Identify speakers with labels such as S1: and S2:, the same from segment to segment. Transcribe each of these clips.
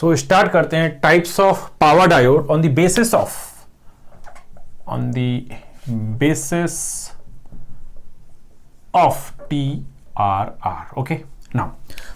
S1: So start करते हैं types of power diode on the basis of TRR. Okay, now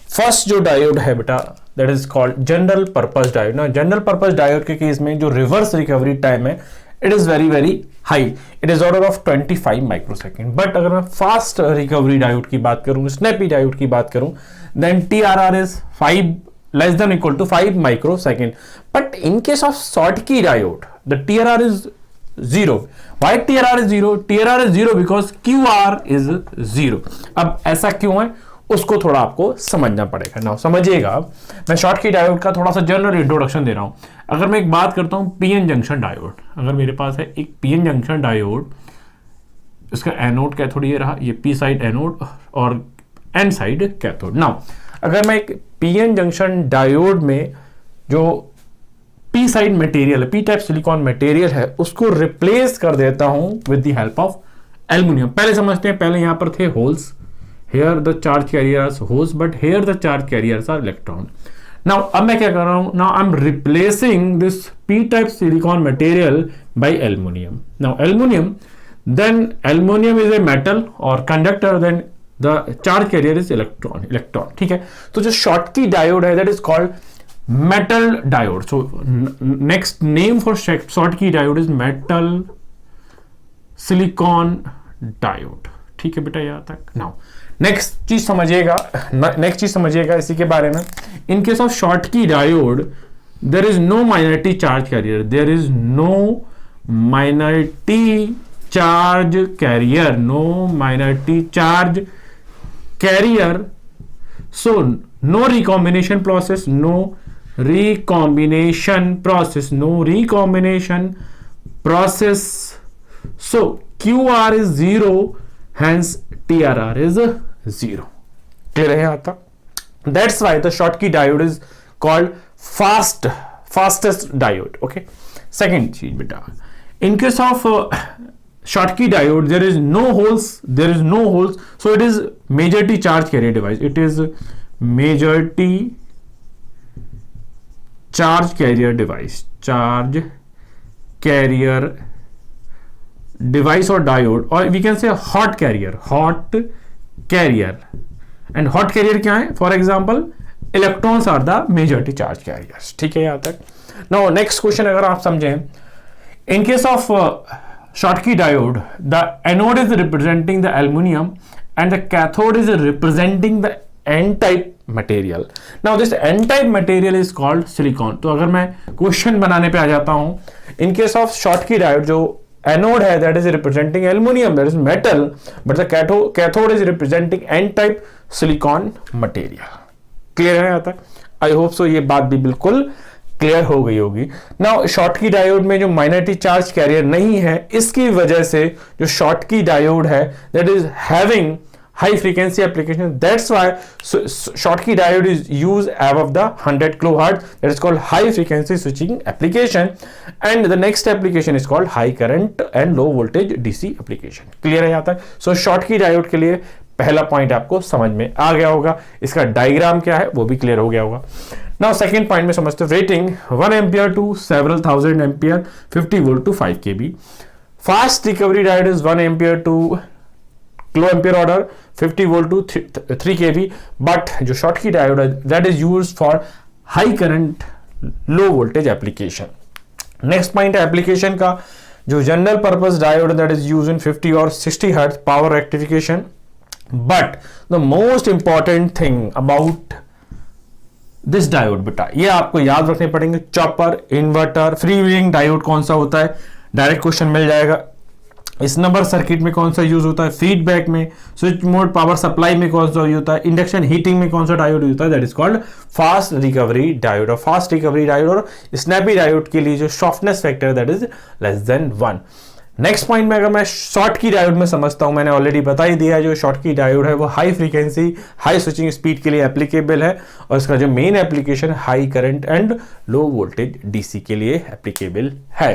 S1: first जो diode है बेटा that is called general purpose diode. ना general purpose diode के case में जो रिवर्स रिकवरी टाइम है it is very very high, it is order of 25 microsecond. But अगर मैं फास्ट रिकवरी डायोड की बात करूं, स्नैपी डायोड की बात करूं, then TRR is 5 less than equal to 5 microsecond. But in case of Schottky diode, the TRR is 0. Why TRR is 0? TRR is 0 because QR is 0. अब ऐसा क्यों है उसको थोड़ा आपको समझना पड़ेगा. नाउ समझिएगा, मैं Schottky डायोड का थोड़ा सा जनरल इंट्रोडक्शन दे रहा हूं. अगर मैं एक बात करता हूं पीएन जंक्शन डायोड, अगर मेरे पास है एक पीएन जंक्शन डायोड, इसका एनोड कैथोड ये रहा, ये पी साइड एनोड और एन साइड कैथोड. नाउ अगर मैं एक पीएन जंक्शन डायोड में जो पी साइड मटेरियल है, पी टाइप सिलिकॉन मटेरियल है, उसको रिप्लेस कर देता हूं with the help of aluminium. पहले समझते हैं, पहले यहां पर थे holes, here the charge carriers holes but here the charge carriers are electron. Now अब मैं क्या कर रहा हूं, now I am replacing this P type silicon material by aluminium. Now aluminium, then aluminium is a metal और conductor, then the charge carrier is electron. ठीक है, तो जो Schottky diode है that is called metal diode. So next name for Schottky diode is metal silicon diode. ठीक है बेटा यहाँ तक. Now next चीज समझिएगा इसी के बारे में. In case of Schottky diode there is no minority charge carrier. There is no minority charge carrier. No minority charge carrier. So no recombination process, no recombination process. So QR is 0, hence TRR is 0. Clear है यहाँ तक? That's why the Schottky diode is called fastest diode. Okay. Second चीज बेटा, in case of Schottky diode there is no holes, so it is majority charge carrier device. It is majority charge carrier device or diode, or we can say hot carrier. And hot carrier क्या है? For example, electrons are the majority charge carriers. ठीक है यहाँ तक. Now next question अगर आप समझें, in case of Schottky diode, the anode is representing the aluminum and the cathode is representing the n-type material. Now this n-type material is called silicon. तो अगर मैं क्वेश्चन बनाने पे आ जाता हूं, in case of Schottky diode जो anode है that is representing aluminum, that is metal, but the cathode is representing n-type silicon material. Clear है यहाँ तक? I hope so ये बात भी बिल्कुल क्लियर हो गई होगी. नाउ Schottky डायोड में जो माइनॉरिटी चार्ज कैरियर नहीं है, इसकी वजह से जो Schottky डायोड है that is having high frequency application. That's why Schottky diode is used above the 100 kilohertz, that is called high frequency switching application. And the next application is called high current and low voltage DC application. Clear है यहाँ तक? सो Schottky diode के लिए पहला point आपको समझ में आ गया होगा. इसका डायग्राम क्या है वो भी क्लियर हो गया होगा. नाउ सेकंड पॉइंट में समझते हैं, rating 1 ampere to several thousand ampere, 50 volt to 5 kV. Fast recovery diode is 1 ampere to kilo ampere order, 50 volt to 3 kV. But जो Schottky डायोड है that is used for high current low voltage application. Next point है application का, जो general purpose diode that is used in 50 और 60 hertz power rectification. But the most important thing about this diode बेटा, ये आपको याद रखने पड़ेंगे. Chopper, inverter, free wheeling diode कौन सा होता है, डायरेक्ट क्वेश्चन मिल जाएगा. इस नंबर सर्किट में कौन सा यूज होता है, फीडबैक में, स्विच मोड पावर सप्लाई में कौन सा यूज होता है, इंडक्शन हीटिंग में कौन सा डायोड यूज होता है, that is called fast recovery diode. और फास्ट रिकवरी डायोड और स्नैपी डायोड के लिए जो softness factor that is less than 1. Next point में अगर मैं Schottky डायोड में समझता हूं, मैंने ऑलरेडी बता ही दिया, जो Schottky डायोड है वो high frequency high switching speed के लिए एप्लीकेबल है, और इसका जो main application high current and low voltage DC के लिए एप्लीकेबल है.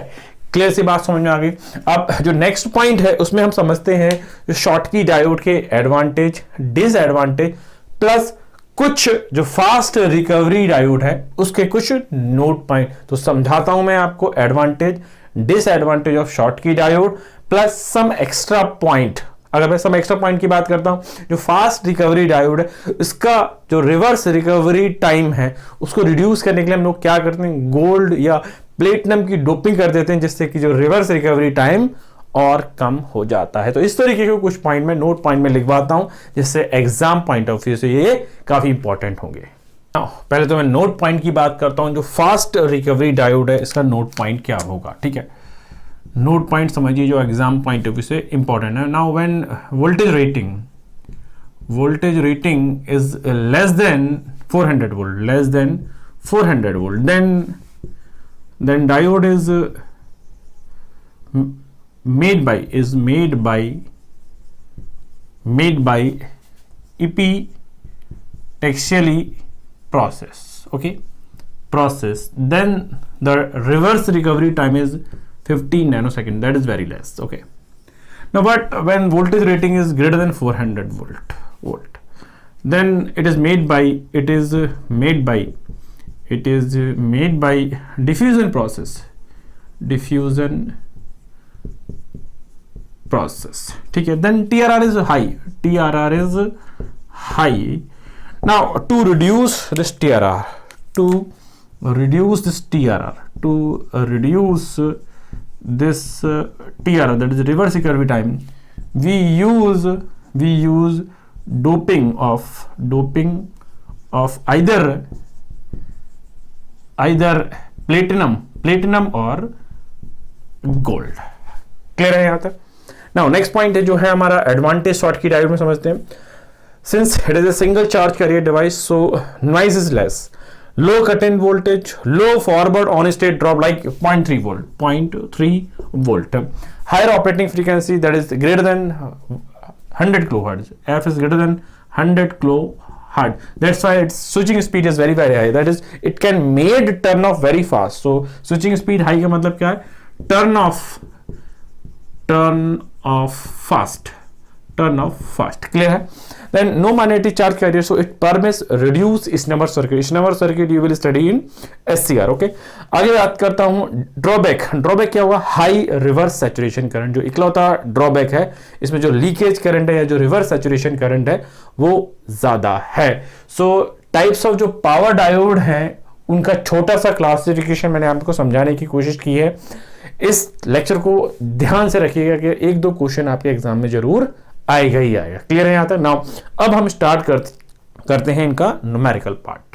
S1: क्लियर सी बात समझ में आ गई. अब जो नेक्स्ट पॉइंट है उसमें हम समझते हैं जो Schottky डायोड के एडवांटेज, डिसएडवांटेज प्लस कुछ जो फास्ट रिकवरी डायोड है उसके कुछ नोट पॉइंट तो समझाता हूं मैं आपको, advantage disadvantage of Schottky diode plus some extra point. अगर मैं सम एक्स्ट्रा पॉइंट की बात करता हूं, जो फास्ट रिकवरी डायोड है इसका जो रिवर्स रिकवरी टाइम है उसको रिड्यूस करने के लिए हम लोग क्या करते हैं, गोल्ड या प्लेटिनम की डोपिंग कर देते हैं, जिससे कि जो रिवर्स रिकवरी टाइम और कम हो जाता है। तो इस तरीके के कुछ पॉइंट में नोट पॉइंट में लिखवाता हूं, जिससे एग्जाम पॉइंट ऑफ व्यू से ये काफी इंपॉर्टेंट होंगे। पहले तो मैं नोट पॉइंट की बात करता हूं, जो फास्ट रिकवरी डायोड है इसका नोट पॉइंट क्या होगा, ठीक है। नोट पॉइंट समझिए जो एग्जाम पॉइंट ऑफ व्यू से इंपॉर्टेंट है। Now when voltage rating is less than 400 volt, then diode is made by epitaxially process, then the reverse recovery time is 15 nanosecond, that is very less, okay. Now but when voltage rating is greater than 400 volt, then it is made by diffusion process, ठीक है। then TRR is high। now to reduce this TRR, that is reverse recovery time, we use doping of either platinum और gold। Clear है यहां तक। Now next point है जो है हमारा एडवांटेज शॉटकी डायोड में, समझते हैं। Since it is a single charge carrier device, so noise is less, low cut in voltage, low forward on state drop like 0.3 volt, higher operating frequency that is greater than 100 kilohertz, f is greater than 100 kilohertz, that's why its switching speed is very high, that is it can made turn off very fast। so switching speed high का मतलब क्या है, turn off fast, clear है। then no magnetic charge carrier, so it permits reduce snummer circuit you will study in SCR, okay। आगे बात करता हूं drawback क्या हुआ, हाई रिवर्स सैचुरेशन करंट, जो इकलौता ड्रॉबैक है इसमें जो लीकेज करंट है या जो रिवर्स सैचुरेशन करंट है वो ज्यादा है। सो टाइप्स ऑफ जो पावर डायोड है उनका छोटा सा क्लासिफिकेशन मैंने आपको समझाने की कोशिश की है। इस लेक्चर को ध्यान से रखिएगा कि एक दो क्वेश्चन आपके एग्जाम में जरूर आएगा ही आएगा। क्लियर है यहां तक। नाउ अब हम स्टार्ट करते हैं इनका न्यूमेरिकल पार्ट।